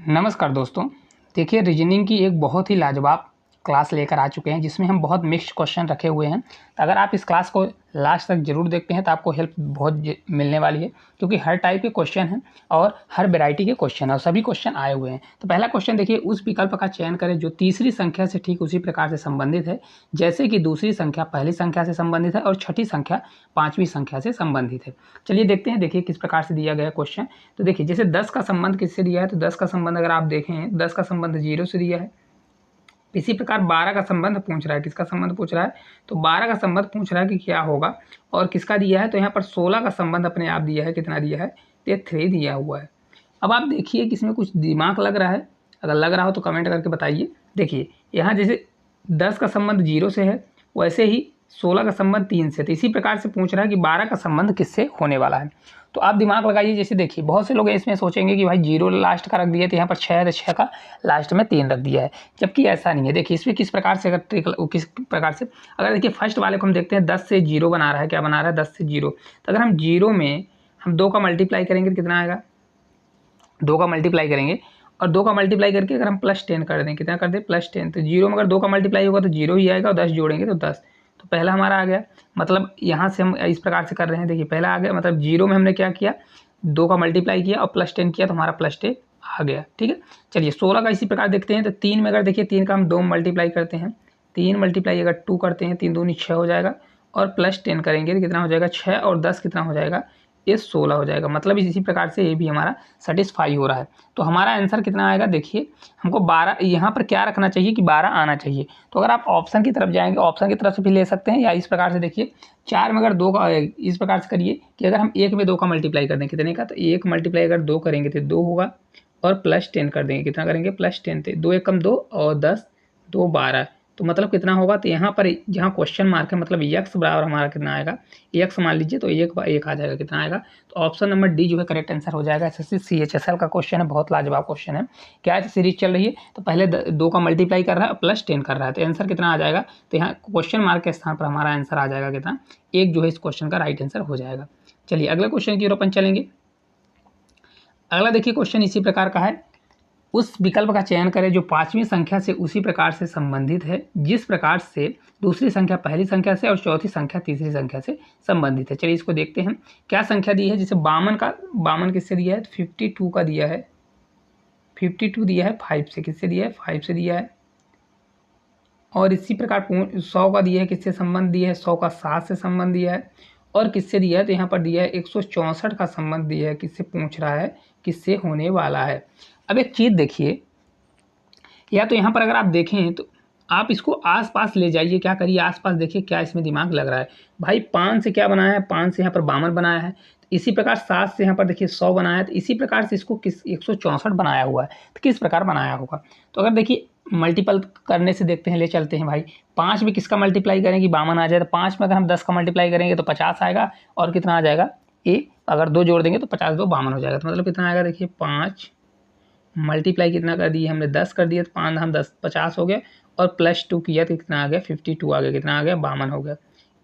नमस्कार दोस्तों। देखिए, रीजनिंग की एक बहुत ही लाजवाब क्लास लेकर आ चुके हैं जिसमें हम बहुत मिक्स्ड क्वेश्चन रखे हुए हैं। तो अगर आप इस क्लास को लास्ट तक ज़रूर देखते हैं तो आपको हेल्प बहुत मिलने वाली है, क्योंकि हर टाइप के क्वेश्चन हैं और हर वैरायटी के क्वेश्चन हैं और सभी क्वेश्चन आए हुए हैं। तो पहला क्वेश्चन देखिए, उस विकल्प का चयन करें जो तीसरी संख्या से ठीक उसी प्रकार से संबंधित है, जैसे कि दूसरी संख्या पहली संख्या से संबंधित है और छठी संख्या पाँचवीं संख्या से संबंधित है। चलिए देखते हैं। देखिए किस प्रकार से दिया गया क्वेश्चन। तो देखिए, जैसे 10 का संबंध किससे दिया है, तो 10 का संबंध अगर आप देखें 10 का संबंध 0 से दिया है। इसी प्रकार 12 का संबंध पूछ रहा है। किसका संबंध पूछ रहा है, तो 12 का संबंध पूछ रहा है कि क्या होगा और किसका दिया है, तो यहाँ पर 16 का संबंध अपने आप दिया है। कितना दिया है, तो ये 3 दिया हुआ है। अब आप देखिए कि इसमें कुछ दिमाग लग रहा है, अगर लग रहा हो तो कमेंट करके बताइए। देखिए यहाँ जैसे 10 का संबंध 0 से है, वैसे ही 16 का संबंध 3 से, तो इसी प्रकार से पूछ रहा है कि 12 का संबंध किससे होने वाला है। तो आप दिमाग लगाइए। जैसे देखिए, बहुत से लोग इसमें सोचेंगे कि भाई 0 लास्ट का रख दिया तो यहाँ पर 6 है, तो 6 का लास्ट में 3 रख दिया है, जबकि ऐसा नहीं है। देखिए इसमें किस प्रकार से, अगर ट्रिक किस प्रकार से, अगर देखिए फर्स्ट वाले को हम देखते हैं 10 से 0 बना रहा है। क्या बना रहा है, 10 से 0। तो अगर हम 0 में हम 2 का मल्टीप्लाई करेंगे तो कितना आएगा, 2 का मल्टीप्लाई करेंगे और 2 का मल्टीप्लाई करके अगर हम +10 कर दें, कितना कर दें, +10, तो 0 में अगर 2 का मल्टीप्लाई होगा तो 0 ही आएगा और 10 जोड़ेंगे तो 10। तो पहला हमारा आ गया। मतलब यहाँ से हम इस प्रकार से कर रहे हैं। देखिए पहला आ गया, मतलब 0 में हमने क्या किया, 2 का मल्टीप्लाई किया और +10 किया तो हमारा +10 आ गया। ठीक है। चलिए 16 का इसी प्रकार देखते हैं। तो 3 में अगर देखिए 3 का हम 2 मल्टीप्लाई करते हैं, 3 मल्टीप्लाई अगर 2 करते हैं, 3 दूनी 6 हो जाएगा और +10 करेंगे तो कितना हो जाएगा, 6 और 10 कितना हो जाएगा, ये 16 हो जाएगा। मतलब इसी प्रकार से ये भी हमारा सेटिस्फाई हो रहा है। तो हमारा आंसर कितना आएगा, देखिए हमको 12, यहाँ पर क्या रखना चाहिए कि 12 आना चाहिए। तो अगर आप ऑप्शन की तरफ जाएंगे, ऑप्शन की तरफ से भी ले सकते हैं, या इस प्रकार से देखिए 4 में अगर 2 का, इस प्रकार से करिए कि अगर हम 1 में 2 का मल्टीप्लाई कर दें, कितने का, तो 1 मल्टीप्लाई अगर 2 करेंगे तो 2 होगा और +10 कर देंगे, कितना करेंगे, +10, तो 2 एकम 2 और 10 2 12, तो मतलब कितना होगा, तो यहाँ पर जहाँ क्वेश्चन मार्क है मतलब x बराबर हमारा कितना आएगा, x मान लीजिए तो 1/1 आ जाएगा। कितना आएगा, तो ऑप्शन नंबर डी जो है करेक्ट आंसर हो जाएगा। एसएससी CHSL का क्वेश्चन है, बहुत लाजवाब क्वेश्चन है। क्या है, सीरीज चल रही है तो पहले 2 का मल्टीप्लाई कर रहा है +10 कर रहा है, तो आंसर कितना आ जाएगा, तो यहाँ क्वेश्चन मार्क के स्थान पर हमारा आंसर आ जाएगा कितना, 1 जो है इस क्वेश्चन का राइट आंसर हो जाएगा। चलिए अगले क्वेश्चन की ओर अपन चलेंगे। अगला देखिए क्वेश्चन इसी प्रकार का है, उस विकल्प का चयन करें जो पांचवी संख्या से उसी प्रकार से संबंधित है जिस प्रकार से दूसरी संख्या पहली संख्या से और चौथी संख्या तीसरी संख्या से संबंधित है। चलिए इसको देखते हैं। क्या संख्या दी है, जैसे 52 किससे दिया है, तो 52 का दिया है, 52 दिया है 5 से, किससे दिया है, 5 से दिया है। और इसी प्रकार 100 का दिया है, किससे संबंध दिया है, 100 का 7 से संबंध दिया है। और किससे दिया है, तो यहाँ पर दिया है 164 का संबंध दिया है। किससे पूछ रहा है, किससे होने वाला है। अब एक चीज़ देखिए, या तो यहाँ पर अगर आप देखें तो आप इसको आसपास ले जाइए, क्या करिए, आसपास देखिए क्या इसमें दिमाग लग रहा है। भाई 5 से क्या बनाया है, 5 से यहाँ पर 52 बनाया है। तो इसी प्रकार 7 से यहाँ पर देखिए 100 बनाया है, तो इसी प्रकार से इसको 164 बनाया हुआ है। तो किस प्रकार बनाया होगा, तो अगर देखिए मल्टीपल करने से देखते हैं, ले चलते हैं भाई। 5 में किसका मल्टीप्लाई करें कि 52 आ जाए, तो 5 में अगर हम 10 का मल्टीप्लाई करेंगे तो 50 आएगा और कितना आ जाएगा, ए अगर 2 जोड़ देंगे तो 50 2 52 हो जाएगा। तो मतलब कितना आएगा, देखिए 5 मल्टीप्लाई कितना कर दिए हमने, 10 कर दिए, तो 5 हम 10 50 हो गया और +2 किया तो कितना आ गया, 52 आ गया। कितना आ गया, 52 हो गया।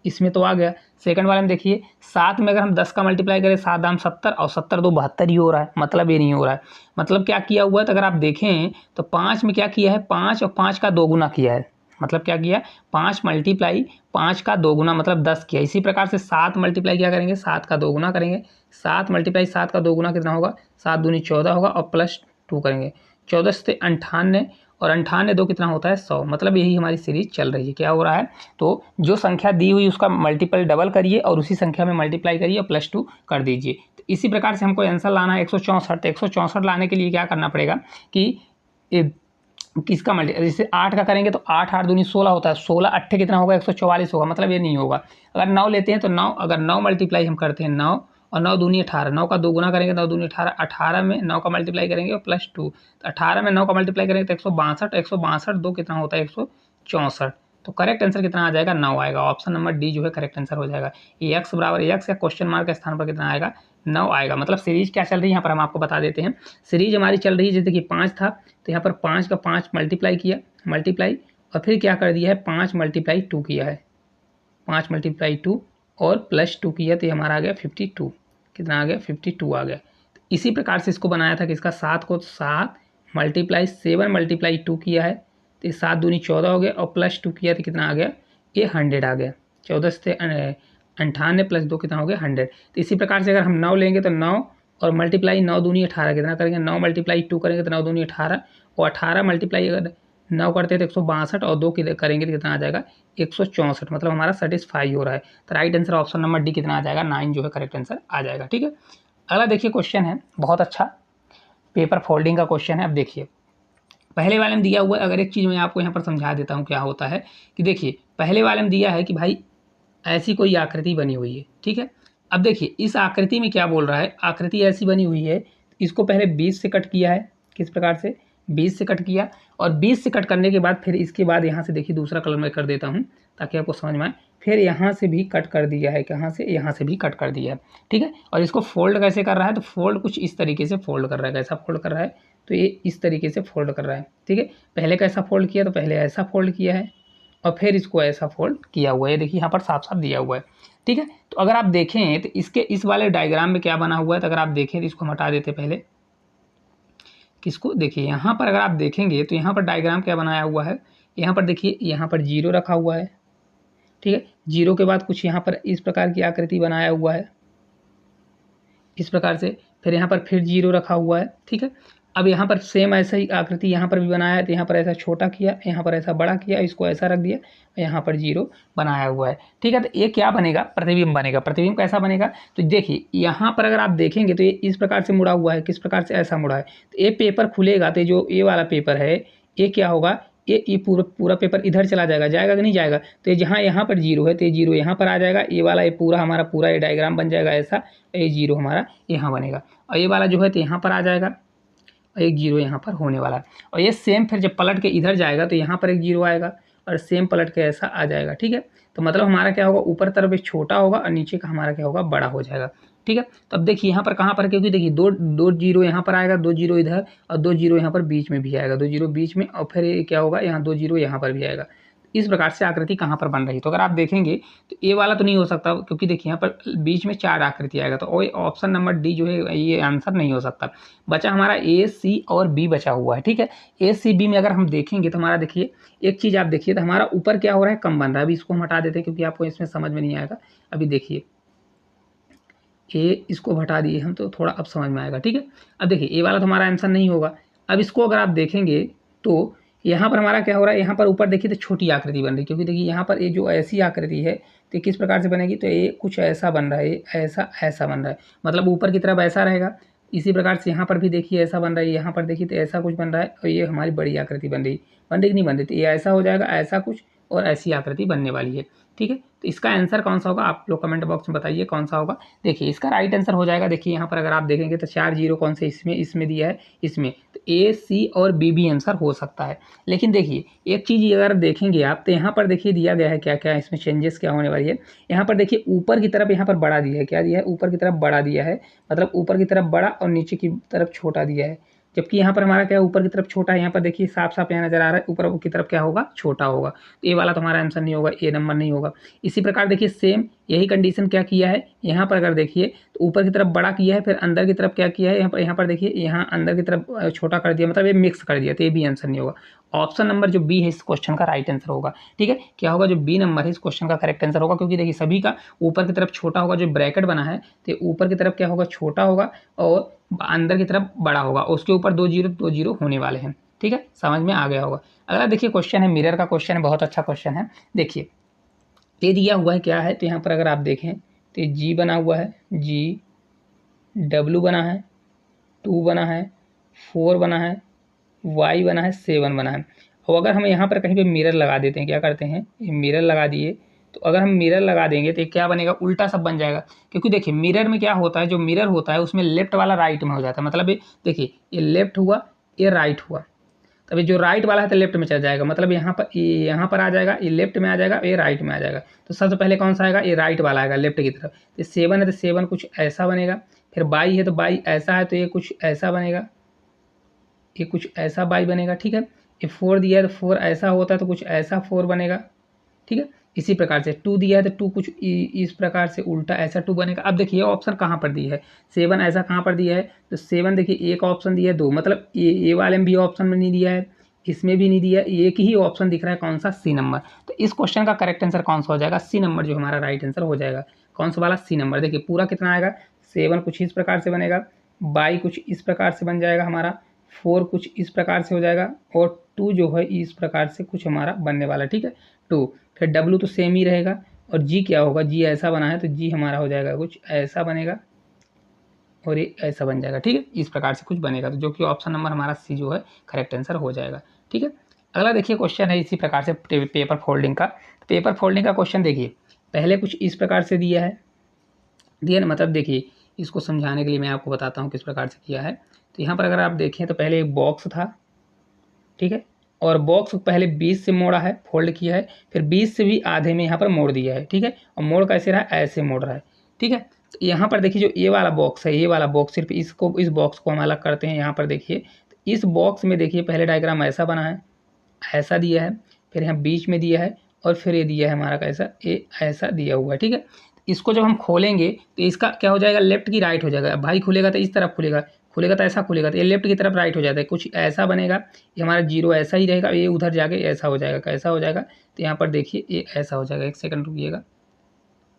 इसमें तो आ गया। सेकंड वाले में देखिए 7 में अगर हम 10 का मल्टीप्लाई करें, 7 दाम 70 और 70 2 72 ही हो रहा है, मतलब ये नहीं हो रहा है। मतलब क्या किया हुआ है, तो अगर आप देखें तो 5 में क्या किया है, 5 और 5 का 2 गुना किया है। मतलब क्या किया, 5 मल्टीप्लाई 5 का 2 गुना मतलब 10 किया। इसी प्रकार से 7 मल्टीप्लाई क्या करेंगे, 7 का 2 गुना करेंगे। 7 मल्टीप्लाई 7 का 2 गुना कितना होगा, 7 दूनी 14 होगा और +2 करेंगे। 14 से 98 और 98 2 कितना होता है, 100। मतलब यही हमारी सीरीज चल रही है। क्या हो रहा है, तो जो संख्या दी हुई उसका मल्टीपल डबल करिए और उसी संख्या में मल्टीप्लाई करिए और +2 कर दीजिए। तो इसी प्रकार से हमको आंसर लाना है 164। 164 लाने के लिए क्या करना पड़ेगा कि किसका मल्टी, जैसे 8 का करेंगे तो 8 8 दूनी 16 होता है, 16 8 कितना होगा, 144 होगा। मतलब ये नहीं होगा। अगर 9 लेते हैं तो 9, अगर 9 मल्टीप्लाई हम करते हैं 9 और 9 दूनी 18, 9 का 2 गुना करेंगे 9 दूनी 18, 18 में 9 का मल्टीप्लाई करेंगे और +2, तो 18 में 9 का मल्टीप्लाई करेंगे तो 162, 162 2 कितना होता है, 164। तो करेक्ट आंसर कितना आ जाएगा, 9 आएगा। ऑप्शन नंबर डी जो है करेक्ट आंसर हो जाएगा। x बराबर x या क्वेश्चन मार्क के स्थान पर कितना आएगा, 9 आएगा। मतलब सीरीज क्या चल रही है यहाँ पर हम आपको बता देते हैं। सीरीज हमारी चल रही है, जैसे कि 5 था तो यहाँ पर 5 का 5 मल्टीप्लाई किया, मल्टीप्लाई और फिर क्या कर दिया है, 5 मल्टीप्लाई 2 किया है, 5 मल्टीप्लाई 2 और +2 किया तो ये हमारा आ गया 52। कितना आ गया, 52 आ गया। तो इसी प्रकार से इसको बनाया था, किसका, 7 को 7 मल्टीप्लाई 7 मल्टीप्लाई 2 किया है तो ये 7 दूनी 14 हो गया, और प्लस 2 किया तो कितना आ गया, ये 100 आ गया। 14 से 98 प्लस 2 कितना हो गया 100। तो इसी प्रकार से अगर हम 9 लेंगे तो 9 और मल्टीप्लाई 9 दूनी 18 कितना करेंगे, 9 मल्टीप्लाई 2 करेंगे तो 9 दूनी 18, और 18 मल्टीप्लाई अगर 9 करते हैं तो 162, और 2 करेंगे तो कितना आ जाएगा 164। मतलब हमारा सेटिस्फाई हो रहा है। तो right answer option number D कितना आ जाएगा, 9 जो है करेक्ट आंसर आ जाएगा। ठीक है, अगला देखिए क्वेश्चन है बहुत अच्छा, पेपर फोल्डिंग का क्वेश्चन है। अब देखिए पहले वाले में दिया हुआ है, अगर एक चीज़ मैं आपको यहाँ पर समझा देता हूँ क्या होता है कि देखिए पहले वाले में दिया है कि भाई ऐसी कोई आकृति बनी हुई है। ठीक है, अब देखिए इस आकृति में क्या बोल रहा है, आकृति ऐसी बनी हुई है, इसको पहले 20 से कट किया है, किस प्रकार से 20 से कट किया, और 20 से कट करने के बाद फिर इसके बाद यहाँ से देखिए दूसरा कलर मैं कर देता हूँ ताकि आपको समझ में आए, फिर यहाँ से भी कट कर दिया है, कहाँ से, यहाँ से भी कट कर दिया है। ठीक है, और इसको फोल्ड कैसे कर रहा है, तो फोल्ड कुछ इस तरीके से फोल्ड कर रहा है, कैसा फोल्ड कर रहा है, तो ये इस तरीके से फोल्ड कर रहा है। ठीक है, पहले कैसा फोल्ड किया, तो पहले ऐसा फोल्ड किया है और फिर इसको ऐसा फोल्ड किया हुआ है, देखिए यहाँ पर साफ साफ दिया हुआ है। ठीक है, तो अगर आप देखें तो इसके इस वाले डायग्राम में क्या बना हुआ है, तो अगर आप देखें तो इसको हम हटा देते पहले, किसको, देखिए यहाँ पर अगर आप देखेंगे तो यहाँ पर डायग्राम क्या बनाया हुआ है, यहाँ पर देखिए यहाँ पर 0 रखा हुआ है। ठीक है, 0 के बाद कुछ यहाँ पर इस प्रकार की आकृति बनाया हुआ है इस प्रकार से, फिर यहाँ पर फिर 0 रखा हुआ है। ठीक है, अब यहाँ पर सेम ऐसा ही आकृति यहाँ पर भी बनाया है, तो यहाँ पर ऐसा छोटा किया, यहाँ पर ऐसा बड़ा किया, इसको ऐसा रख दिया, यहाँ पर 0 बनाया हुआ है। ठीक है, तो ये क्या बनेगा, प्रतिबिंब बनेगा। प्रतिबिंब कैसा बनेगा, तो देखिए यहाँ पर अगर आप देखेंगे तो ये इस प्रकार से मुड़ा हुआ है, किस प्रकार से, ऐसा मुड़ा है। तो ये पेपर खुलेगा तो जो ये वाला पेपर है ये क्या होगा, ये पूरा पेपर इधर चला जाएगा, जाएगा कि नहीं जाएगा, तो ये जहाँ यहाँ पर 0 है तो ये 0 यहाँ पर आ जाएगा, ये वाला ये पूरा हमारा पूरा ये डायग्राम बन जाएगा ऐसा, ये 0 हमारा यहाँ बनेगा, और ये वाला जो है तो यहाँ पर आ जाएगा, एक 0 यहाँ पर होने वाला है। और ये सेम फिर जब पलट के इधर जाएगा तो यहाँ पर एक 0 आएगा, और सेम पलट के ऐसा आ जाएगा। ठीक है, तो मतलब हमारा क्या होगा, ऊपर तरफ एक छोटा होगा और नीचे का हमारा क्या होगा, बड़ा हो जाएगा। ठीक है, तो अब देखिए यहाँ पर कहाँ पर, क्योंकि देखिए दो 0 यहाँ पर आएगा, 2 0 इधर, और 2 0 यहाँ पर बीच में भी आएगा, 2 0 बीच में, और फिर ये क्या होगा, यहाँ 2 0 यहाँ पर भी आएगा। इस प्रकार से आकृति कहाँ पर बन रही है, तो अगर आप देखेंगे तो ए वाला तो नहीं हो सकता, क्योंकि देखिए यहाँ पर बीच में 4 आकृति आएगा, तो ऑप्शन नंबर डी जो है ये आंसर नहीं हो सकता। बचा हमारा ए, सी और बी बचा हुआ है। ठीक है, ए, सी, बी में अगर हम देखेंगे तो हमारा देखिए एक चीज़ आप देखिए, तो हमारा ऊपर क्या हो रहा है, कम बन रहा है। अभी इसको हम हटा देते हैं क्योंकि आपको इसमें समझ में नहीं आएगा। अभी देखिए ए, इसको हटा दिए हम तो थोड़ा अब समझ में आएगा। ठीक है, अब देखिए ए वाला तो हमारा आंसर नहीं होगा। अब इसको अगर आप देखेंगे तो यहाँ पर हमारा क्या हो रहा है, यहाँ पर ऊपर देखिए तो छोटी आकृति बन रही है, क्योंकि देखिए यहाँ पर ये जो ऐसी आकृति है तो किस प्रकार से बनेगी, तो ये कुछ ऐसा बन रहा है, ऐसा ऐसा बन रहा है, मतलब ऊपर की तरफ ऐसा रहेगा। इसी प्रकार से यहाँ पर भी देखिए ऐसा बन रहा है, यहाँ पर देखिए तो ऐसा कुछ बन रहा है, और ये हमारी बड़ी आकृति बन रही कि नहीं बन रही, तो ये ऐसा हो जाएगा, ऐसा कुछ, और ऐसी आकृति बनने वाली है। ठीक है, तो इसका आंसर कौन सा होगा, आप लोग कमेंट बॉक्स में बताइए कौन सा होगा। देखिए इसका राइट आंसर हो जाएगा, देखिए यहाँ पर अगर आप देखेंगे तो 4 0 कौन से इसमें दिया है, इसमें, तो ए, सी और बी भी आंसर हो सकता है। लेकिन देखिए एक चीज़ अगर देखेंगे आप तो यहाँ पर देखिए दिया गया है क्या क्या, इसमें चेंजेस क्या होने वाली है। यहाँ पर देखिए ऊपर की तरफ यहाँ पर बड़ा दिया है, क्या दिया है, ऊपर की तरफ बड़ा दिया है, मतलब ऊपर की तरफ बड़ा और नीचे की तरफ छोटा दिया है। जबकि यहाँ पर हमारा क्या है, ऊपर की तरफ छोटा है, यहाँ पर देखिए साफ साफ यहाँ नजर आ रहा है ऊपर की तरफ क्या होगा, छोटा होगा। तो ये वाला तो हमारा आंसर नहीं होगा, ए नंबर नहीं होगा। इसी प्रकार देखिए सेम यही कंडीशन क्या किया है, यहाँ पर अगर देखिए तो ऊपर की तरफ बड़ा किया है, फिर अंदर की तरफ क्या किया है, यहाँ पर देखिए यहाँ अंदर की तरफ छोटा कर दिया, मतलब ये मिक्स कर दिया, तो ये भी आंसर नहीं होगा। ऑप्शन नंबर जो बी है इस क्वेश्चन का राइट आंसर होगा। ठीक है, क्या होगा, जो बी नंबर है इस क्वेश्चन का करेक्ट आंसर होगा, क्योंकि देखिए सभी का ऊपर की तरफ छोटा होगा, जो ब्रैकेट बना है तो ऊपर की तरफ क्या होगा, छोटा होगा, और अंदर की तरफ बड़ा होगा, उसके ऊपर 2 0 होने वाले हैं। ठीक है, समझ में आ गया होगा। अगला देखिए क्वेश्चन है मिरर का क्वेश्चन है, बहुत अच्छा क्वेश्चन है। देखिए ये दिया हुआ है क्या है, तो यहाँ पर अगर आप देखें तो जी बना हुआ है, जी, डब्ल्यू बना है, 2 बना है, 4 बना है, वाई बना है, 7 बना है। और अगर हम यहाँ पर कहीं पे मिरर लगा देते हैं, क्या करते हैं, ये मिरर लगा दिए, तो अगर हम मिरर लगा देंगे तो ये क्या बनेगा, उल्टा सब बन जाएगा। क्योंकि देखिए मिरर में क्या होता है, जो मिरर होता है उसमें लेफ्ट वाला राइट में हो जाता है, मतलब ये देखिए ये लेफ्ट हुआ, ये राइट हुआ, तभी जो राइट वाला है तो लेफ्ट में चल जाएगा, मतलब यहाँ पर आ जाएगा, ये लेफ्ट में आ जाएगा, ये राइट में आ जाएगा। तो सबसे पहले कौन सा आएगा, ये राइट वाला आएगा लेफ्ट की तरफ। तो 7 है तो 7 कुछ ऐसा बनेगा, फिर बाई है तो बाई ऐसा है तो ये कुछ ऐसा बनेगा, ये कुछ ऐसा बाई बनेगा। ठीक है, ये 4 दिया है तो 4 ऐसा होता है तो कुछ ऐसा 4 बनेगा। ठीक है, इसी प्रकार से 2 दिया है तो 2 कुछ इस प्रकार से उल्टा ऐसा 2 बनेगा। अब देखिए ऑप्शन कहाँ पर दी है, 7 ऐसा कहाँ पर दिया है, तो 7 देखिए एक ऑप्शन दिया है, 2 मतलब ये वाले में भी ऑप्शन में नहीं दिया है, इसमें भी नहीं दिया, एक ही ऑप्शन दिख रहा है, कौन सा, सी नंबर। तो इस क्वेश्चन का करेक्ट आंसर कौन सा हो जाएगा, सी नंबर जो हमारा राइट आंसर हो जाएगा। कौन सा वाला, सी नंबर। देखिए पूरा कितना आएगा, 7 कुछ इस प्रकार से बनेगा, बाई कुछ इस प्रकार से बन जाएगा हमारा, 4 कुछ इस प्रकार से हो जाएगा, और 2 जो है इस प्रकार से कुछ हमारा बनने वाला, ठीक है 2। फिर डब्लू तो सेम ही रहेगा, और जी क्या होगा, जी ऐसा बना है तो जी हमारा हो जाएगा कुछ ऐसा बनेगा, और ये ऐसा बन जाएगा, ठीक है इस प्रकार से कुछ बनेगा, तो जो कि ऑप्शन नंबर हमारा सी जो है करेक्ट आंसर हो जाएगा, ठीक है। अगला देखिए क्वेश्चन है इसी प्रकार से पेपर फोल्डिंग का। पेपर फोल्डिंग का क्वेश्चन देखिए, पहले कुछ इस प्रकार से दिया है, दिया ना, मतलब देखिए इसको समझाने के लिए मैं आपको बताता हूँ किस प्रकार से किया है। तो यहाँ पर अगर आप देखें तो पहले एक बॉक्स था, ठीक है, और बॉक्स पहले 20 से मोड़ा है, फोल्ड किया है, फिर 20 से भी आधे में यहाँ पर मोड़ दिया है, ठीक है, और मोड़ कैसे रहा है, ऐसे मोड़ रहा है, ठीक है। तो यहाँ पर देखिए जो ये वाला बॉक्स है, ये वाला बॉक्स, सिर्फ इसको, इस बॉक्स को हम अलग करते हैं। यहाँ पर देखिए तो इस बॉक्स में देखिए पहले डायग्राम ऐसा बना है, ऐसा दिया है, फिर यहाँ बीच में दिया है, और फिर ये दिया है हमारा कैसा, ये ऐसा दिया हुआ है, ठीक है। इसको जब हम खोलेंगे तो इसका क्या हो जाएगा, लेफ्ट की राइट हो जाएगा। भाई खुलेगा तो इस तरफ खुलेगा, खुलेगा तो ऐसा खुलेगा, तो ये लेफ्ट की तरफ राइट हो जाता है, कुछ ऐसा बनेगा। ये हमारा जीरो ऐसा ही रहेगा, ये उधर जाके ऐसा हो जाएगा, कैसा हो जाएगा, तो यहाँ पर देखिए ये ऐसा हो जाएगा, एक सेकंड रुकिएगा,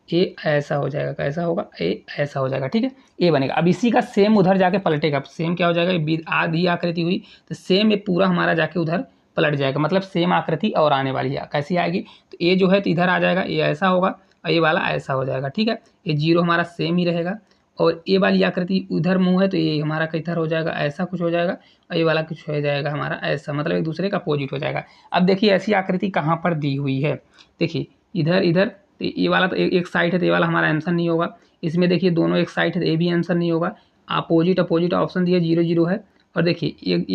ये ऐसा हो जाएगा, कैसा होगा, ये ऐसा हो जाएगा, ठीक है, ये बनेगा। अब इसी का सेम उधर जाके पलटेगा, सेम क्या हो जाएगा, आधी आकृति हुई तो सेम ये पूरा हमारा जाके उधर पलट जाएगा, मतलब सेम आकृति और आने वाली है, कैसी आएगी, तो ये जो है तो इधर आ जाएगा, ये ऐसा होगा, और ये वाला ऐसा हो जाएगा, ठीक है। ये जीरो हमारा सेम ही रहेगा, और ये वाली आकृति उधर मुंह है तो ये हमारा किधर हो जाएगा, ऐसा कुछ हो जाएगा, और ये वाला कुछ हो जाएगा हमारा ऐसा, मतलब एक दूसरे का अपोजिट हो जाएगा। अब देखिए ऐसी आकृति कहाँ पर दी हुई है, देखिए इधर इधर, तो ये वाला तो एक साइड है, तो ये वाला हमारा आंसर नहीं होगा। इसमें देखिए दोनों एक साइड है, तो ये भी आंसर नहीं होगा। अपोजिट अपोजिट ऑप्शन दिया, 0 0 है, और देखिए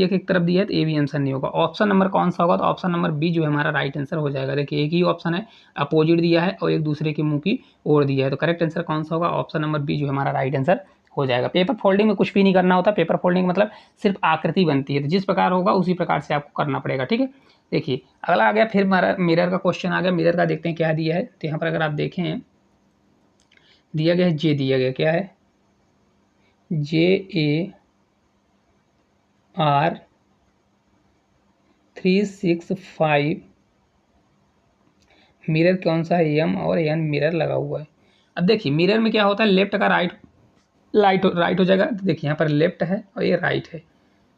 एक तरफ दिया है तो ये भी आंसर नहीं होगा। ऑप्शन नंबर कौन सा होगा, तो ऑप्शन नंबर बी जो है हमारा राइट आंसर हो जाएगा। देखिए एक ही ऑप्शन है, अपोजिट दिया है और एक दूसरे के मुंह की ओर दिया है, तो करेक्ट आंसर कौन सा होगा, ऑप्शन नंबर बी जो है हमारा राइट आंसर हो जाएगा। पेपर फोल्डिंग में कुछ भी नहीं करना होता, पेपर फोल्डिंग मतलब सिर्फ आकृति बनती है, तो जिस प्रकार होगा उसी प्रकार से आपको करना पड़ेगा, ठीक है। देखिए अगला आ गया फिर मिरर का क्वेश्चन आ गया। मिरर का देखते हैं क्या दिया है, तो यहाँ पर अगर आप देखें दिया गया है, जे दिया गया, क्या है, JAR365 मिरर कौन सा है, एम और एन मिरर लगा हुआ है। अब देखिए मिरर में क्या होता है, लेफ्ट का राइट हो जाएगा, तो देखिए यहाँ पर लेफ्ट है और ये राइट है,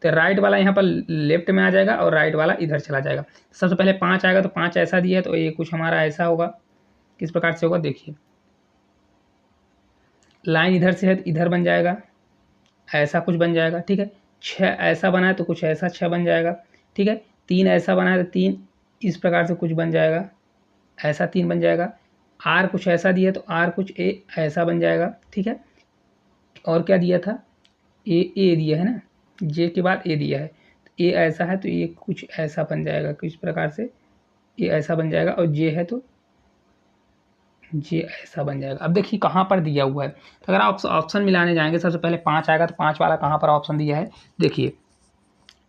तो राइट वाला यहाँ पर लेफ्ट में आ जाएगा और राइट वाला इधर चला जाएगा। सबसे पहले 5 आएगा, तो 5 ऐसा दिया है, तो ये कुछ हमारा ऐसा होगा, किस प्रकार से होगा, देखिए लाइन इधर से है तो इधर बन जाएगा, ऐसा कुछ बन जाएगा, ठीक है। 6 ऐसा बना है तो कुछ ऐसा 6 बन जाएगा, ठीक है। 3 ऐसा बना है तो 3 इस प्रकार से कुछ बन जाएगा, ऐसा 3 बन जाएगा। आर कुछ ऐसा दिया तो आर कुछ ए ऐसा बन जाएगा, ठीक है। और क्या दिया था, ए दिया है ना, जे के बाद ए दिया है, तो ए ऐसा है तो ये कुछ ऐसा बन जाएगा, किस प्रकार से, ये ऐसा बन जाएगा, और जे है तो जे ऐसा बन जाएगा। अब देखिए कहाँ पर दिया हुआ है, तो अगर आप ऑप्शन मिलाने जाएंगे, सबसे पहले 5 आएगा, तो 5 वाला कहाँ पर ऑप्शन दिया है, देखिए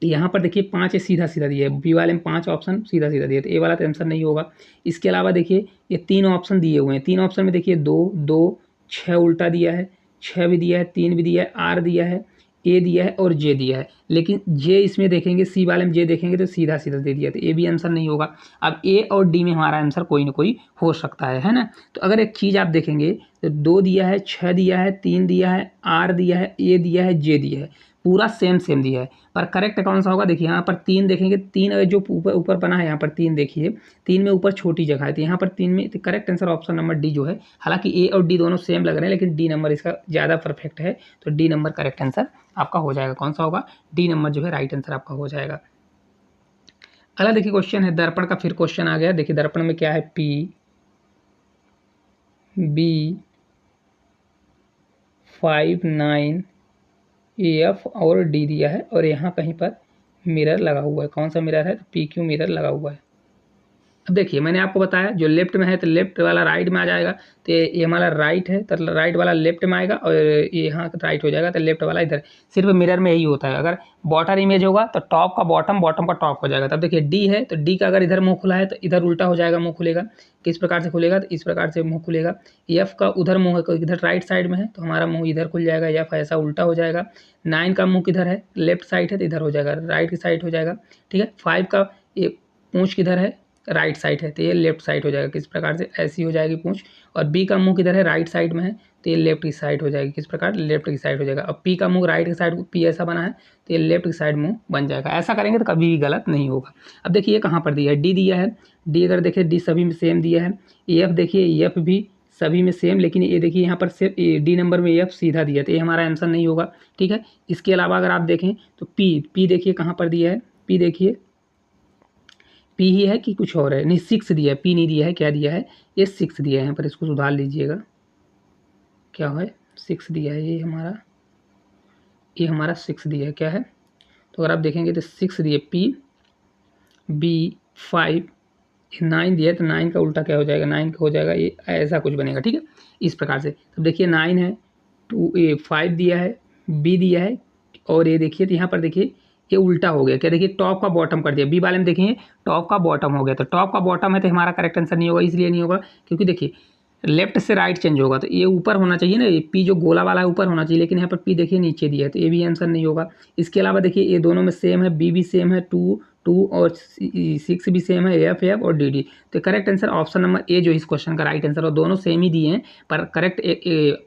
यहाँ पर देखिए 5 सीधा सीधा दिया है, बी वाले में 5 ऑप्शन सीधा सीधा दिया है, तो ए वाला तो आंसर नहीं होगा। इसके अलावा देखिए ये 3 ऑप्शन दिए हुए हैं, 3 ऑप्शन में देखिए 2 2 6 उल्टा दिया है, 6 भी दिया है, 3 भी दिया है, आर दिया है, ए दिया है और जे दिया है, लेकिन जे इसमें देखेंगे, सी वाले में जे देखेंगे तो सीधा सीधा दे दिया, तो ए भी आंसर नहीं होगा। अब ए और डी में हमारा आंसर कोई ना कोई हो सकता है ना। तो अगर एक चीज़ आप देखेंगे तो 2 दिया है, 6 दिया है, 3 दिया है, आर दिया है, ए दिया है, जे दिया है, पूरा सेम सेम दिया है, पर करेक्ट कौन सा होगा, देखिए यहाँ पर 3 देखेंगे, 3 जो ऊपर ऊपर बना है यहाँ पर 3 देखिए, 3 में ऊपर छोटी जगह है, तो यहाँ पर 3 में correct answer option number D जो है, हालांकि ए और डी दोनों सेम लग रहे हैं लेकिन डी नंबर इसका ज़्यादा परफेक्ट है, तो डी नंबर करेक्ट आंसर आपका हो जाएगा। कौन सा होगा, डी नंबर जो है राइट आंसर आपका हो जाएगा। अगला देखिए क्वेश्चन है दर्पण का, फिर क्वेश्चन आ गया। देखिए दर्पण में क्या है, पी बी 5 9 एफ और डी दिया है, और यहाँ कहीं पर मिरर लगा हुआ है, कौन सा मिरर है, तो पी क्यू मिरर लगा हुआ है। अब देखिए मैंने आपको बताया जो लेफ्ट में है तो लेफ्ट वाला राइट में आ जाएगा, तो ये हमारा राइट है तो राइट वाला लेफ्ट में आएगा, और ये यहाँ राइट हो जाएगा तो लेफ्ट वाला इधर। सिर्फ मिरर में यही होता है, अगर बॉर्डर इमेज होगा तो टॉप का बॉटम, बॉटम का टॉप हो जाएगा। तब देखिए डी है तो डी का अगर इधर मुंह खुला है तो इधर उल्टा हो जाएगा, मुंह खुलेगा। किस प्रकार से खुलेगा? तो इस प्रकार से मुंह खुलेगा। एफ का उधर मुंह है, इधर राइट साइड में है तो हमारा मुंह इधर खुल जाएगा, एफ ऐसा उल्टा हो जाएगा। 9 का मुंह किधर है? लेफ्ट साइड है तो इधर हो जाएगा, राइट की साइड हो जाएगा, ठीक है। 5 का ये पूंछ किधर है? राइट साइड है तो ये लेफ्ट साइड हो जाएगा, किस प्रकार से? ऐसी हो जाएगी पूंछ। और बी का मुंह किधर है? राइट साइड में है तो ये लेफ्ट की साइड हो जाएगी, किस प्रकार? लेफ्ट की साइड हो जाएगा। अब पी का मुंह राइट की साइड, पी ऐसा बना है तो ये लेफ्ट की साइड मुंह बन जाएगा। ऐसा करेंगे तो कभी भी गलत नहीं होगा। अब देखिए ये कहाँ पर दिया है? डी दिया है। डी अगर देखिए डी सभी में सेम दिया है। एफ देखिए एफ भी सभी में सेम, लेकिन ये देखिए यहाँ पर सिर्फ डी नंबर में एफ सीधा दिया तो ये हमारा आंसर नहीं होगा, ठीक है। इसके अलावा अगर आप देखें तो पी देखिए कहाँ पर दिया है? पी देखिए पी ही है कि कुछ और है? नहीं 6 दिया है, पी नहीं दिया है, क्या दिया है? ये 6 दिया है। यहाँ पर इसको सुधार लीजिएगा, क्या है? 6 दिया है, ये हमारा 6 दिया है, क्या है? तो अगर आप देखेंगे तो 6 दिए, पी बी 5, 9 दिया है तो 9 का उल्टा क्या हो जाएगा? 9 का हो जाएगा ये ऐसा कुछ बनेगा, ठीक है। इस प्रकार से तब देखिए 9 है, 5 दिया है, बी दिया है, और ये देखिए तो यहाँ पर देखिए ये उल्टा हो गया, क्या? देखिए टॉप का बॉटम कर दिया। बी वाले में देखिए टॉप का बॉटम हो गया, तो टॉप का बॉटम है तो हमारा करेक्ट आंसर नहीं होगा। इसलिए नहीं होगा क्योंकि देखिए लेफ्ट से राइट चेंज होगा तो ये ऊपर होना चाहिए ना, ये पी जो गोला वाला है ऊपर होना चाहिए, लेकिन यहाँ पर पी देखिए नीचे दिया है तो ये भी आंसर नहीं होगा। इसके अलावा देखिए ये दोनों में सेम है, बी भी सेम है, 2 और 6 भी सेम है, एफ और डी। तो correct answer option number A जो इस क्वेश्चन का राइट आंसर, और दोनों सेम ही दिए हैं, पर करेक्ट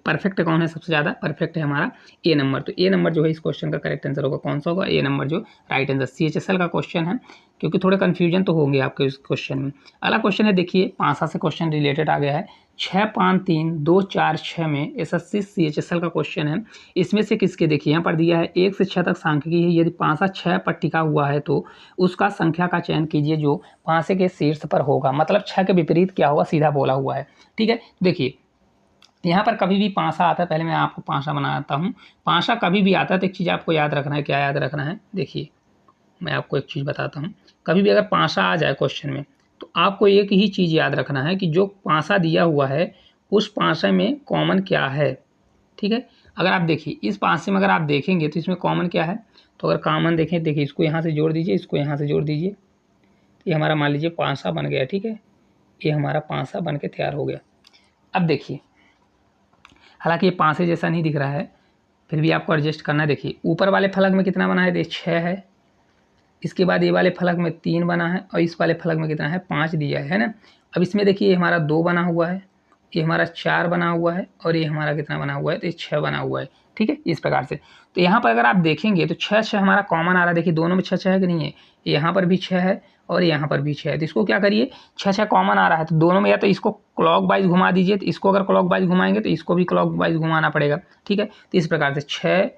परफेक्ट कौन है? सबसे ज़्यादा परफेक्ट है हमारा ए नंबर। तो ए नंबर जो है इस क्वेश्चन का करेक्ट आंसर होगा, कौन सा होगा? ए नंबर जो राइट आंसर। CHSL का क्वेश्चन है, क्योंकि थोड़े कन्फ्यूजन तो होंगे आपके इस क्वेश्चन में। अगला क्वेश्चन है देखिए, पांसा से क्वेश्चन रिलेटेड आ गया है। 6, 5, 3, 2, 4, 6 में SSC CHSL का क्वेश्चन है। इसमें से किसके? देखिए यहाँ पर दिया है 1 से 6 तक सांख्यिकी है। यदि पांसा 6 पर टिका हुआ है तो उसका संख्या का चयन कीजिए जो पांसे के शीर्ष पर होगा। मतलब 6 के विपरीत क्या होगा? सीधा बोला हुआ है, ठीक है। देखिए यहाँ पर कभी भी पांसा आता है, पहले मैं आपको पांसा बनाता हूँ। पांसा कभी भी आता है तो एक चीज़ आपको याद रखना है। क्या याद रखना है? देखिए मैं आपको एक चीज़ बताता हूँ। कभी भी अगर पांसा आ जाए क्वेश्चन में तो आपको एक ही चीज़ याद रखना है कि जो पांसा दिया हुआ है उस पांसे में कॉमन क्या है, ठीक है। अगर आप देखिए इस पांसे में अगर आप देखेंगे तो इसमें कॉमन क्या है? तो अगर कॉमन देखें, देखिए इसको यहाँ से जोड़ दीजिए, इसको यहाँ से जोड़ दीजिए, ये हमारा मान लीजिए पांसा बन गया, ठीक है। ये हमारा पांसा बन के तैयार हो गया। अब देखिए हालांकि ये पांसे जैसा नहीं दिख रहा है, फिर भी आपको एडजस्ट करना है। देखिए ऊपर वाले फलक में कितना बना है? ये 6 है। इसके बाद ये वाले फलक में 3 बना है, और इस वाले फलक में कितना है? 5 दिया है ना। अब इसमें देखिए ये हमारा 2 बना हुआ है, ये हमारा 4 बना हुआ है, और ये हमारा कितना बना हुआ है? तो ये 6 बना हुआ है, ठीक है। इस प्रकार से तो यहाँ पर अगर आप देखेंगे तो 6 हमारा कॉमन आ रहा है। देखिए दोनों में 6 है कि नहीं है? यहाँ पर भी 6 है और यहाँ पर भी 6 है। तो इसको क्या करिए, 6 कॉमन आ रहा है तो दोनों में या तो इसको क्लॉक वाइज घुमा दीजिए, तो इसको अगर क्लॉक वाइज घुमाएंगे तो इसको भी क्लॉक वाइज घुमाना पड़ेगा, ठीक है। तो इस प्रकार से 6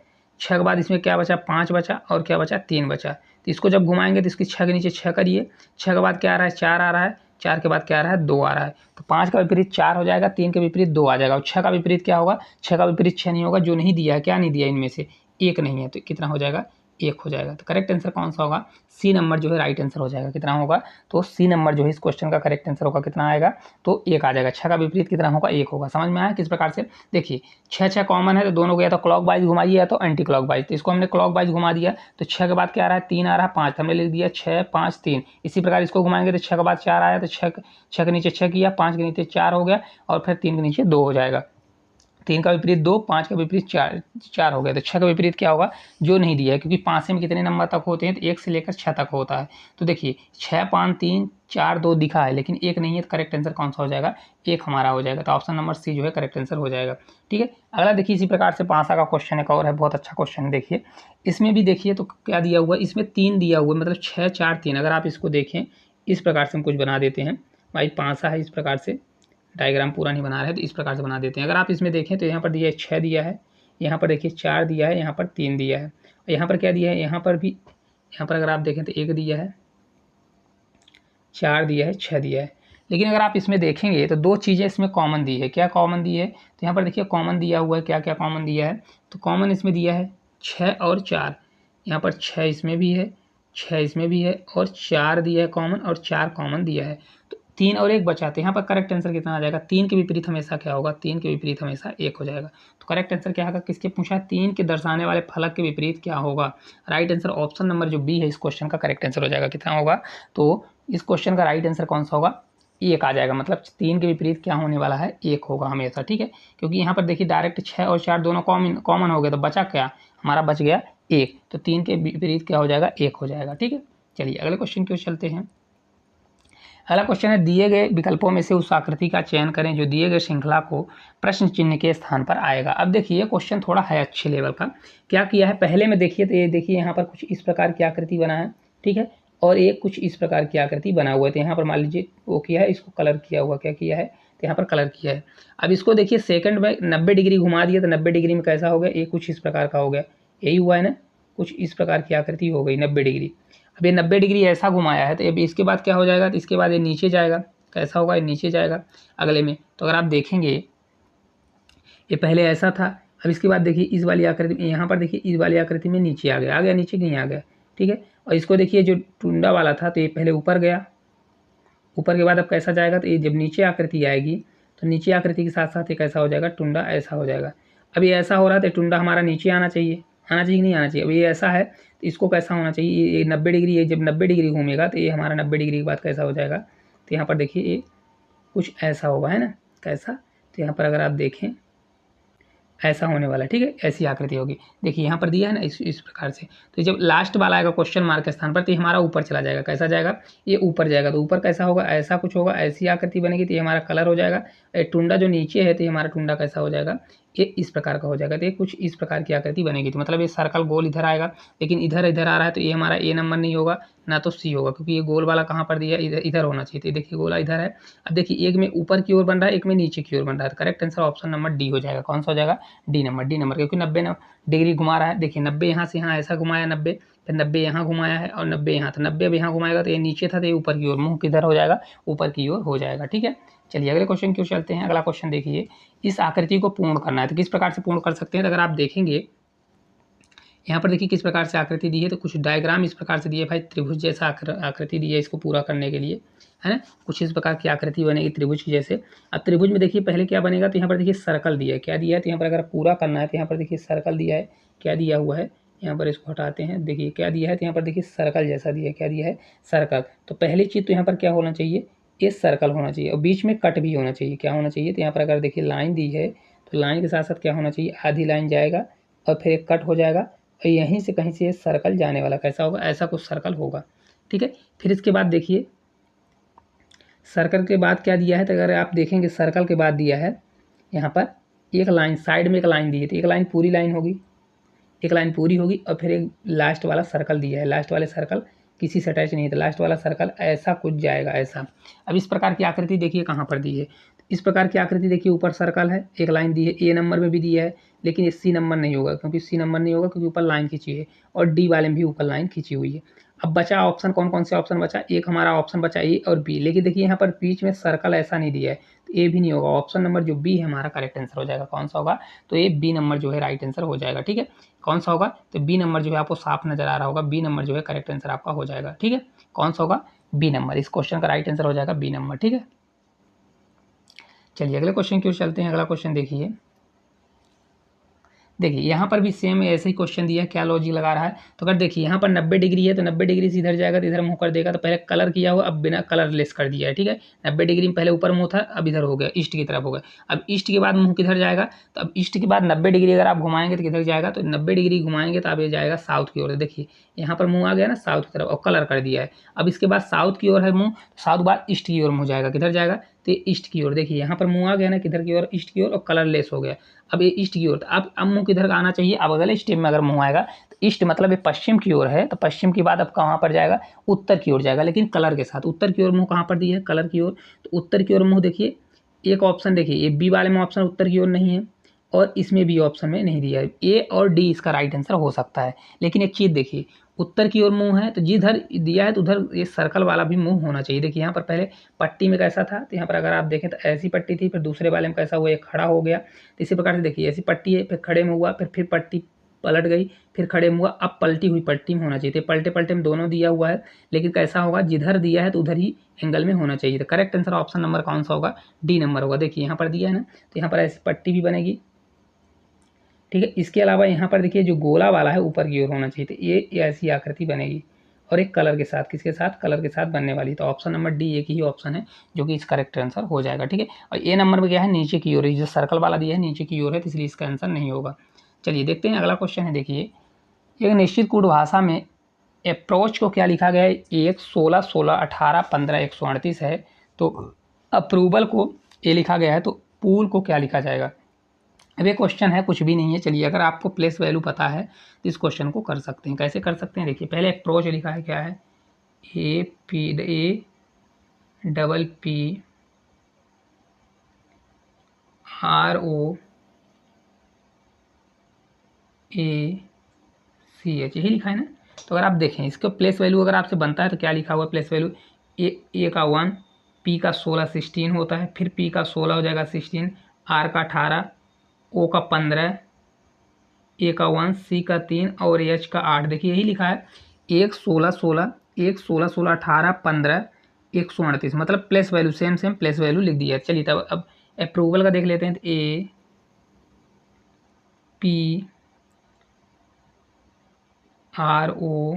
के बाद इसमें क्या बचा? 5 बचा, और क्या बचा? 3 बचा। तो इसको जब घुमाएंगे तो इसकी 6 के नीचे 6 करिए, 6 के बाद क्या आ रहा है? 4 आ रहा है, 4 के बाद क्या आ रहा है? 2 आ रहा है। तो 5 का विपरीत 4 हो जाएगा, 3 के विपरीत 2 आ जाएगा, और 6 का विपरीत क्या होगा? 6 का विपरीत 6 नहीं होगा। जो नहीं दिया है, क्या नहीं दिया? इनमें से एक नहीं है, तो कितना हो जाएगा? 1 हो जाएगा। तो करेक्ट आंसर कौन सा होगा? सी नंबर जो है राइट आंसर हो जाएगा। कितना होगा? तो सी नंबर जो है इस क्वेश्चन का करेक्ट आंसर होगा। कितना आएगा? तो 1 आ जाएगा। 6 का विपरीत कितना होगा? 1 होगा। समझ में आया किस प्रकार से? देखिए 6 कॉमन है तो दोनों को या तो क्लॉक वाइज घुमाइए या तो एंटी क्लॉक वाइज। तो इसको हमने क्लॉक वाइज घुमा दिया, तो 6 के बाद क्या आ रहा है? 3 आ रहा है, 5 हमने लिख दिया, 6, 5, 3। इसी प्रकार इसको घुमाएंगे तो 6 के बाद 4 आया तो 6 के नीचे 6 किया, 5 के नीचे 4 हो गया, और फिर 3 के नीचे 2 हो जाएगा। 3 का विपरीत 2, 5 का विपरीत 4 हो गया। तो 6 का विपरीत क्या होगा? जो नहीं दिया है, क्योंकि पांसे में कितने नंबर तक होते हैं? तो 1 से लेकर 6 तक होता है। तो देखिए 6, 5, 3, 4, 2 दिखा है, लेकिन 1 नहीं है। तो करेक्ट आंसर कौन सा हो जाएगा? 1 हमारा हो जाएगा। तो ऑप्शन नंबर सी जो है करेक्ट आंसर हो जाएगा, ठीक है। अगला देखिए इसी प्रकार से पांसा का क्वेश्चन एक और है, बहुत अच्छा क्वेश्चन है। देखिए इसमें भी देखिए तो क्या दिया हुआ है? इसमें 3 दिया हुआ है, मतलब 6, 4, 3। अगर आप इसको देखें इस प्रकार से हम कुछ बना देते हैं। भाई पांसा है, इस प्रकार से डायग्राम पूरा नहीं बना रहे तो इस प्रकार से बना देते हैं। अगर आप इसमें देखें तो यहाँ पर दिया है 6 दिया है, यहाँ पर देखिए 4 दिया है, यहाँ पर 3 दिया है, और यहाँ पर क्या दिया है? यहाँ पर भी, यहाँ पर अगर आप देखें तो 1 दिया है, 4 दिया है, 6 दिया है। लेकिन अगर आप इसमें देखेंगे तो 2 चीज़ें इसमें कॉमन दी है। क्या कॉमन दी है? तो यहाँ पर देखिए कॉमन दिया हुआ है। क्या क्या कॉमन दिया है? तो कॉमन इसमें दिया है 6 और 4। यहाँ पर 6 इसमें भी है, 6 इसमें भी है, और 4 दिया है कॉमन, और 4 कॉमन दिया है। तो 3 और 1 बचा, तो यहाँ पर करेक्ट आंसर कितना आ जाएगा? 3 के विपरीत हमेशा क्या होगा? 3 के विपरीत हमेशा 1 हो जाएगा। तो करेक्ट आंसर क्या होगा? किसके पूछा? 3 के दर्शाने वाले फलक के विपरीत क्या होगा? राइट आंसर ऑप्शन नंबर जो बी है इस क्वेश्चन का करेक्ट आंसर हो जाएगा। कितना होगा? तो इस क्वेश्चन का राइट आंसर कौन सा होगा? 1 आ जाएगा। मतलब 3 के विपरीत क्या होने वाला है? 1 होगा हमेशा, ठीक है। क्योंकि यहाँ पर देखिए डायरेक्ट 6 और 4 दोनों कॉमन हो गए, तो बचा क्या? हमारा बच गया 1। तो 3 के विपरीत क्या हो जाएगा? 1 हो जाएगा, ठीक है। चलिए अगले क्वेश्चन की ओर चलते हैं। अगला क्वेश्चन है, दिए गए विकल्पों में से उस आकृति का चयन करें जो दिए गए श्रृंखला को प्रश्न चिन्ह के स्थान पर आएगा। अब देखिए ये क्वेश्चन थोड़ा है अच्छे लेवल का। क्या किया है पहले में देखिए, तो ये देखिए यहाँ पर कुछ इस प्रकार की आकृति बना है, ठीक है, और एक कुछ इस प्रकार की आकृति बना हुआ है। तो यहाँ पर मान लीजिए वो किया है, इसको कलर किया हुआ, क्या किया है? तो यहाँ पर कलर किया है। अब इसको देखिए सेकंड में 90 डिग्री घुमा दिया, तो 90 डिग्री में कैसा हो गया? ये कुछ इस प्रकार का हो गया, यही हुआ है ना, कुछ इस प्रकार की आकृति हो गई 90 डिग्री। अब ये 90 डिग्री ऐसा घुमाया है, तो अब इसके बाद क्या हो जाएगा? तो इसके बाद ये नीचे जाएगा, कैसा होगा? ये नीचे जाएगा अगले में। तो अगर आप देखेंगे ये पहले ऐसा था, अब इसके बाद देखिए इस वाली आकृति में, यहाँ पर देखिए इस वाली आकृति में नीचे आ गया नीचे नहीं आ गया, ठीक है। और इसको देखिए जो टुंडा वाला था, तो ये पहले ऊपर गया, ऊपर के बाद अब कैसा जाएगा? तो ये जब नीचे आकृति आएगी, तो नीचे आकृति के साथ साथ ये कैसा हो जाएगा? टुंडा ऐसा हो जाएगा। अब ये ऐसा हो रहा है, तो टुंडा हमारा नीचे आना चाहिए कि नहीं आना चाहिए? अब ये ऐसा है, तो इसको कैसा होना चाहिए? ये 90 डिग्री, ये जब 90 डिग्री घूमेगा, तो ये हमारा 90 डिग्री के बाद कैसा हो जाएगा? तो यहाँ पर देखिए ये कुछ ऐसा होगा, है ना, कैसा? तो यहाँ पर अगर आप देखें ऐसा होने वाला है, ठीक है, ऐसी आकृति होगी। देखिए यहाँ पर दिया है ना इस प्रकार से। तो जब लास्ट वाला आएगा क्वेश्चन मार्क के स्थान पर, तो ये हमारा ऊपर चला जाएगा, कैसा जाएगा? ये ऊपर जाएगा। तो ऊपर कैसा होगा? ऐसा कुछ होगा, ऐसी आकृति बनेगी, तो ये हमारा कलर हो जाएगा। टुंडा जो नीचे है, तो ये हमारा टुंडा कैसा हो जाएगा? ये इस प्रकार का हो जाएगा। तो ये कुछ इस प्रकार की आकृति बनेगी। तो मतलब ये सर्कल गोल इधर आएगा, लेकिन इधर आ रहा है, तो ये हमारा ए नंबर नहीं होगा, ना तो सी होगा, क्योंकि ये गोल वाला कहाँ पर दिया है? इधर होना चाहिए। तो देखिए गोला इधर है। अब देखिए एक में ऊपर की ओर बन रहा है, एक में नीचे की ओर बन रहा है। तो correct answer option number D हो जाएगा। कौन सा हो जाएगा? डी नंबर, क्योंकि 90 डिग्री घुमा रहा है। देखिए 90 यहाँ से यहाँ ऐसा घुमाया 90, फिर 90 यहाँ घुमाया है और 90 यहाँ, तो 90 अब यहाँ घुमाएगा, तो ये नीचे था, तो ये ऊपर की ओर, मुंह किधर हो जाएगा? ऊपर की ओर हो जाएगा, ठीक है। चलिए अगले क्वेश्चन की ओर चलते हैं। अगला क्वेश्चन देखिए, इस आकृति को पूर्ण करना है, तो किस प्रकार से पूर्ण कर सकते हैं? तो अगर आप देखेंगे यहाँ पर देखिए किस प्रकार से आकृति दी है, तो कुछ डायग्राम इस प्रकार से दिए भाई, त्रिभुज जैसा आकृति दी है इसको पूरा करने के लिए, है ना। कुछ इस प्रकार की आकृति बनेगी त्रिभुज की जैसे। अब त्रिभुज में देखिए पहले क्या बनेगा? तो यहाँ पर देखिए सर्कल दिया है, क्या दिया है? तो यहाँ पर अगर पूरा करना है, तो यहाँ पर देखिए सर्कल दिया है, क्या दिया हुआ है? यहाँ पर इसको हटाते हैं, देखिए क्या दिया है? तो यहाँ पर देखिए सर्कल जैसा दिया है, क्या दिया है? सर्कल। तो पहली चीज़ तो यहाँ पर क्या होना चाहिए? ये सर्कल होना चाहिए, और बीच में कट भी होना चाहिए। क्या होना चाहिए? तो यहाँ पर अगर देखिए लाइन दी है, तो लाइन के साथ साथ क्या होना चाहिए? आधी लाइन जाएगा और फिर एक कट हो जाएगा, और यहीं से कहीं से सर्कल जाने वाला, कैसा होगा? ऐसा कुछ सर्कल होगा, ठीक है। फिर इसके बाद देखिए सर्कल के बाद क्या दिया है? तो अगर आप देखेंगे सर्कल के बाद दिया है यहाँ पर एक लाइन, साइड में एक लाइन दी है, तो एक लाइन पूरी लाइन होगी, एक लाइन पूरी होगी, और फिर एक लास्ट वाला सर्कल दिया है। लास्ट वाले सर्कल किसी से अटैच नहीं है, तो लास्ट वाला सर्कल ऐसा कुछ जाएगा, ऐसा। अब इस प्रकार की आकृति देखिए कहाँ पर दी है, इस प्रकार की आकृति देखिए, ऊपर सर्कल है, एक लाइन दी है, ए नंबर में भी दिया है, लेकिन ये सी नंबर नहीं होगा, क्योंकि ऊपर लाइन खींची है, और डी वाले में भी ऊपर लाइन खींची हुई है। अब बचा ऑप्शन, कौन कौन से ऑप्शन बचा? एक हमारा ऑप्शन बचा ए और बी, लेकिन देखिए यहाँ पर बीच में सर्कल ऐसा नहीं दिया है, तो ए भी नहीं होगा। ऑप्शन नंबर जो बी है हमारा करेक्ट आंसर हो जाएगा। कौन सा होगा? तो ये बी नंबर जो है राइट आंसर हो जाएगा, ठीक है। कौन सा होगा? तो बी नंबर जो है आपको साफ नजर आ रहा होगा, बी नंबर जो है करेक्ट आंसर आपका हो जाएगा, ठीक है। कौन सा होगा? B number. इस क्वेश्चन का राइट आंसर हो जाएगा बी नंबर, ठीक है। चलिए अगले क्वेश्चन की ओर चलते हैं। अगला क्वेश्चन देखिए यहाँ पर भी सेम ऐसे ही क्वेश्चन दिया है, क्या लॉजिक लगा रहा है? तो अगर देखिए यहाँ पर 90 डिग्री है, तो 90 डिग्री से इधर जाएगा, तो इधर मुंह कर देगा। तो पहले कलर किया हुआ, अब बिना कलरलेस कर दिया है, ठीक है। 90 डिग्री में पहले ऊपर मुंह था, अब इधर हो गया, ईस्ट की तरफ हो गया। अब ईस्ट के बाद मुंह किधर जाएगा? तो अब ईस्ट के बाद 90 डिग्री अगर आप घुमाएंगे तो किधर जाएगा? तो 90 डिग्री घुमाएंगे तो अब ये जाएगा साउथ की ओर। देखिए यहाँ पर मुंह आ गया ना साउथ की तरफ, और कलर कर दिया है। अब इसके बाद साउथ की ओर है मुंह, साउथ बाद ईस्ट की ओर मुंह जाएगा, किधर जाएगा? तो ईस्ट की ओर। देखिए यहाँ पर मुंह आ गया ना किधर की ओर? ईस्ट की ओर, और कलरलेस हो गया। अब ये ईस्ट की ओर, तो अब मुंह किधर का आना चाहिए? अब अगले स्टेप में अगर मुंह आएगा, तो ईस्ट मतलब ये पश्चिम की ओर है, तो पश्चिम के बाद अब कहाँ पर जाएगा? उत्तर की ओर जाएगा, लेकिन कलर के साथ। उत्तर की ओर मुंह कहाँ पर दी है? कलर की ओर। तो उत्तर की ओर मुंह देखिए, एक ऑप्शन देखिए, ये बी वाले में ऑप्शन उत्तर की ओर नहीं है, और इसमें भी ऑप्शन में नहीं दिया है। ए और डी इसका राइट आंसर हो सकता है, लेकिन एक चीज़ देखिए, उत्तर की ओर मुंह है, तो जिधर दिया है तो उधर ये सर्कल वाला भी मुंह होना चाहिए। देखिए यहाँ पर पहले पट्टी में कैसा था, तो यहाँ पर अगर आप देखें तो ऐसी पट्टी थी, फिर दूसरे वाले में कैसा हुआ? ये खड़ा हो गया। तो इसी प्रकार से देखिए ऐसी पट्टी है, फिर खड़े में हुआ, फिर पट्टी पलट गई, फिर खड़े हुआ, अब पलटी हुई पट्टी में होना चाहिए था। पलटे पलटे में दोनों दिया हुआ है, लेकिन कैसा होगा, जिधर दिया है तो उधर ही एंगल में होना चाहिए था। करेक्ट आंसर ऑप्शन नंबर कौन सा होगा, डी नंबर होगा। देखिए यहाँ पर दिया है ना, तो यहाँ पर ऐसी पट्टी भी बनेगी, ठीक है। इसके अलावा यहाँ पर देखिए जो गोला वाला है ऊपर की ओर होना चाहिए, तो ये ऐसी आकृति बनेगी और एक कलर के साथ, किसके साथ, कलर के साथ बनने वाली। तो ऑप्शन नंबर डी एक ही ऑप्शन है जो कि इस करेक्ट आंसर हो जाएगा, ठीक है। और ए नंबर में क्या है, नीचे की ओर है, जो सर्कल वाला दिया है नीचे की ओर है, तो इसलिए इसका आंसर नहीं होगा। चलिए देखते हैं अगला क्वेश्चन है। देखिए एक निश्चित कूट भाषा में अप्रोच को क्या लिखा गया है, 1 16 16 18 15 138 है। तो अप्रूवल को ए लिखा गया है, तो पूल को क्या लिखा जाएगा। अब ये क्वेश्चन है, कुछ भी नहीं है। चलिए अगर आपको प्लेस वैल्यू पता है तो इस क्वेश्चन को कर सकते हैं। कैसे कर सकते हैं, देखिए पहले अप्रोच लिखा है, क्या है, A double P R O A C H, यही लिखा है ना। तो अगर आप देखें इसको प्लेस वैल्यू अगर आपसे बनता है तो क्या लिखा हुआ है प्लेस वैल्यू, ए का 1, पी का 16 16 होता है, फिर पी का 16 हो जाएगा 16, आर का 18, ओ का 15, ए का 1, सी का 3 और एच का 8। देखिए यही लिखा है, 1 16 16 1 16 16 18 15 138, मतलब place value same same place value लिख दिया। चलिए तब अब अप्रूवल का देख लेते हैं। तो ए पी आर ओ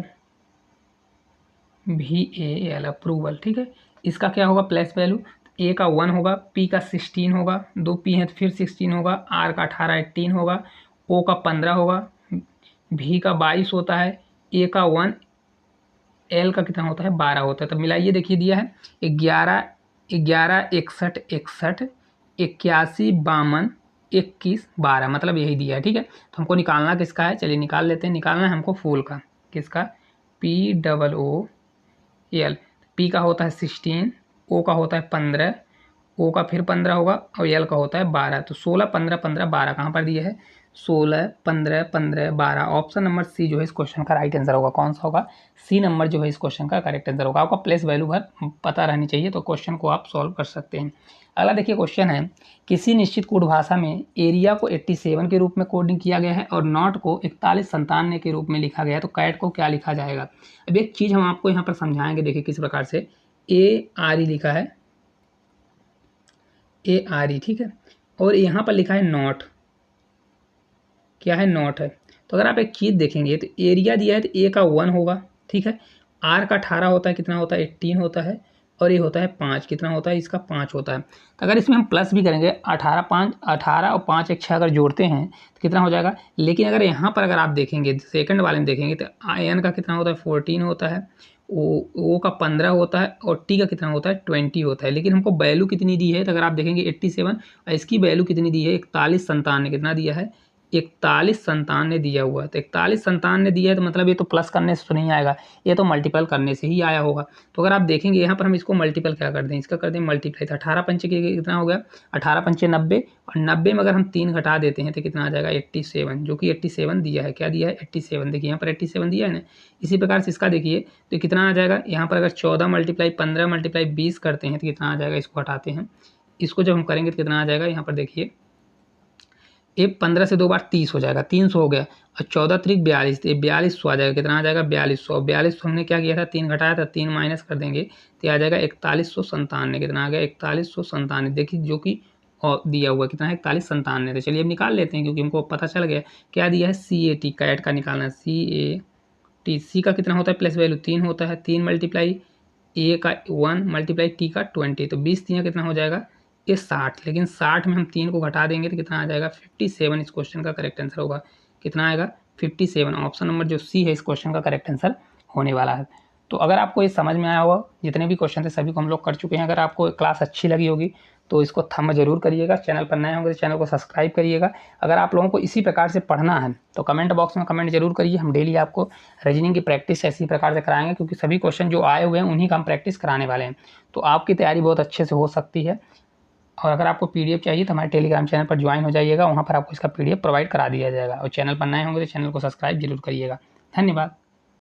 भी ए एल अप्रूवल, ठीक है। इसका क्या होगा प्लेस वैल्यू, ए का 1 होगा, पी का 16 होगा, 2 पी है तो फिर 16 होगा, आर का 18 18 होगा, ओ का 15 होगा, भी का 22 होता है, ए का 1, एल का कितना होता है 12 होता है। तब मिलाइए, देखिए दिया है 11 11 61 61 81 52 21 12, मतलब यही दिया है, ठीक है। तो हमको निकालना किसका है, चलिए निकाल लेते हैं। निकालना है हमको फूल का, किसका, P double O L. P का होता है 16, ओ का होता है 15, ओ का फिर 15 होगा और एल का होता है 12। तो 16 15 15 12 कहाँ पर दिया है, 16 15 15 12। ऑप्शन नंबर सी जो है इस क्वेश्चन का राइट आंसर होगा। कौन सा होगा, सी नंबर जो है इस क्वेश्चन का करेक्ट आंसर होगा। आपका प्लेस वैल्यू भर पता रहनी चाहिए, तो क्वेश्चन को आप सॉल्व कर सकते हैं। अगला देखिए क्वेश्चन है, किसी निश्चित कोड भाषा में एरिया को 87 के रूप में कोडिंग किया गया है और नॉट को 41 97 के रूप में लिखा गया है, तो कैट को क्या लिखा जाएगा। अब एक चीज़ हम आपको यहाँ पर समझाएंगे, देखिए किस प्रकार से। ए आर ई लिखा है, ए आर ई, ठीक है, और यहाँ पर लिखा है नॉट, क्या है, नॉट है। तो अगर आप एक चीज़ देखेंगे तो एरिया दिया है तो ए का 1 होगा, ठीक है, आर का 18 होता है, कितना होता है 18 होता है, और ये होता है 5, कितना होता है, इसका 5 होता है। तो अगर इसमें हम प्लस भी करेंगे 18 5 18 और 5 1 6 अगर जोड़ते हैं तो कितना हो जाएगा। लेकिन अगर यहाँ पर अगर आप देखेंगे सेकंड वाले में देखेंगे तो एन का कितना होता है 14 होता है, ओ का 15 होता है और टी का कितना होता है 20 होता है। लेकिन हमको वैल्यू कितनी दी है, तो अगर आप देखेंगे 87 और इसकी वैल्यू कितनी दी है 41 97, कितना दिया है 41 97 दिया हुआ है। तो 41 97 दिया है, तो मतलब ये तो प्लस करने से तो नहीं आएगा, ये तो मल्टीपल करने से ही आया होगा। तो अगर आप देखेंगे यहाँ पर हम इसको मल्टीपल क्या कर दें, इसका कर दें मल्टीप्लाई। तो 18 पंचे कितना हो गया, 18 पंचे 90, और 90 में अगर हम 3 घटा देते हैं तो कितना आ जाएगा 87, जो कि 87 दिया है। क्या दिया है 87, देखिए यहाँ पर 87 दिया है ना। इसी प्रकार से इसका देखिए तो कितना आ जाएगा, यहाँ पर अगर 14 मल्टीप्लाई 15 मल्टीप्लाई 20 करते हैं तो कितना आ जाएगा, इसको हटाते हैं, इसको जब हम करेंगे तो कितना आ जाएगा, यहाँ पर देखिए ये 15 से 2 बार 30 हो जाएगा, 300 हो गया, और 14 त्रिक 42, तो ये 4200 आ जाएगा, कितना आ जाएगा 4200। 4200 हमने क्या किया था 3 घटाया था, 3 माइनस कर देंगे तो आ जाएगा 4197, कितना आ गया 4197, देखिए जो कि और दिया हुआ कितना है 41 97। तो चलिए अब निकाल लेते हैं, क्योंकि हमको पता चल गया क्या दिया है, CAT कैट का निकालना है, CAT। सी का कितना होता है प्लस वैल्यू 3 होता है, 3 मल्टीप्लाई ए का 1 मल्टीप्लाई टी का 20, तो 20 3 कितना हो जाएगा ये 60। लेकिन 60 में हम 3 को घटा देंगे तो कितना आ जाएगा 57, इस क्वेश्चन का करेक्ट आंसर होगा। कितना आएगा 57, ऑप्शन नंबर जो सी है इस क्वेश्चन का करेक्ट आंसर होने वाला है। तो अगर आपको ये समझ में आया होगा, जितने भी क्वेश्चन थे सभी को हम लोग कर चुके हैं। अगर आपको क्लास अच्छी लगी होगी तो इसको थंब जरूर करिएगा, चैनल पर नए होंगे तो चैनल को सब्सक्राइब करिएगा। अगर आप लोगों को इसी प्रकार से पढ़ना है तो कमेंट बॉक्स में कमेंट जरूर करिए, हम डेली आपको रीजनिंग की प्रैक्टिस इसी प्रकार से कराएंगे, क्योंकि सभी क्वेश्चन जो आए हुए हैं उन्हीं का हम प्रैक्टिस कराने वाले हैं, तो आपकी तैयारी बहुत अच्छे से हो सकती है। और अगर आपको PDF चाहिए तो हमारे टेलीग्राम चैनल पर ज्वाइन हो जाइएगा, वहाँ पर आपको इसका PDF प्रोवाइड करा दिया जाएगा। और चैनल पर नए होंगे तो चैनल को सब्सक्राइब जरूर करिएगा। धन्यवाद।